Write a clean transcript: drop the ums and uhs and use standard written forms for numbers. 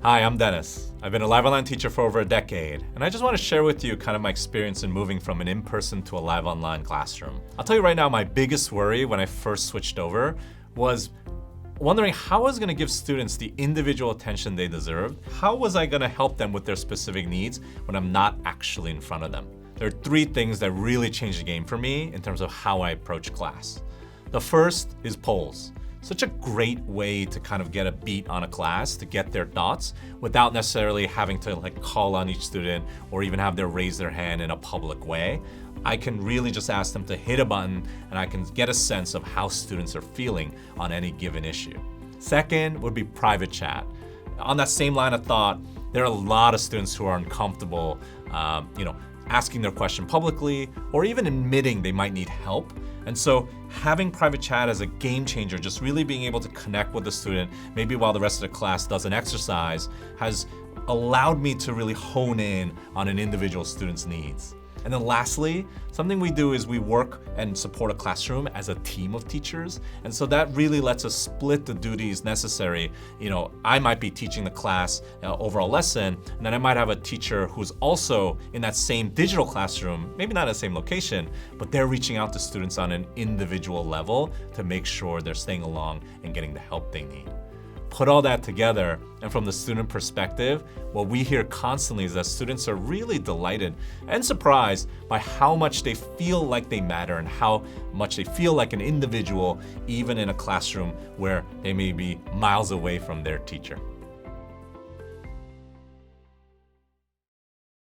Hi, I'm Dennis. I've been a live online teacher for over a decade, and I just want to share with you kind of my experience in moving from an in-person to a live online classroom. I'll tell you right now, my biggest worry when I first switched over was wondering how I was going to give students the individual attention they deserved. How was I going to help them with their specific needs when I'm not actually in front of them? There are three things that really changed the game for me in terms of how I approach class. The first is polls. Such a great way to kind of get a beat on a class, to get their thoughts without necessarily having to call on each student or even have them raise their hand in a public way. I can really just ask them to hit a button and I can get a sense of how students are feeling on any given issue. Second would be private chat. On that same line of thought, there are a lot of students who are uncomfortable, asking their question publicly or even admitting they might need help. And so having private chat as a game changer, just really being able to connect with the student, maybe while the rest of the class does an exercise, has allowed me to really hone in on an individual student's needs. And then lastly, something we do is we work and support a classroom as a team of teachers. And so that really lets us split the duties necessary. I might be teaching the class over a lesson, and then I might have a teacher who's also in that same digital classroom, maybe not at the same location, but they're reaching out to students on an individual level to make sure they're staying along and getting the help they need. Put all that together, and from the student perspective, what we hear constantly is that students are really delighted and surprised by how much they feel like they matter and how much they feel like an individual, even in a classroom where they may be miles away from their teacher.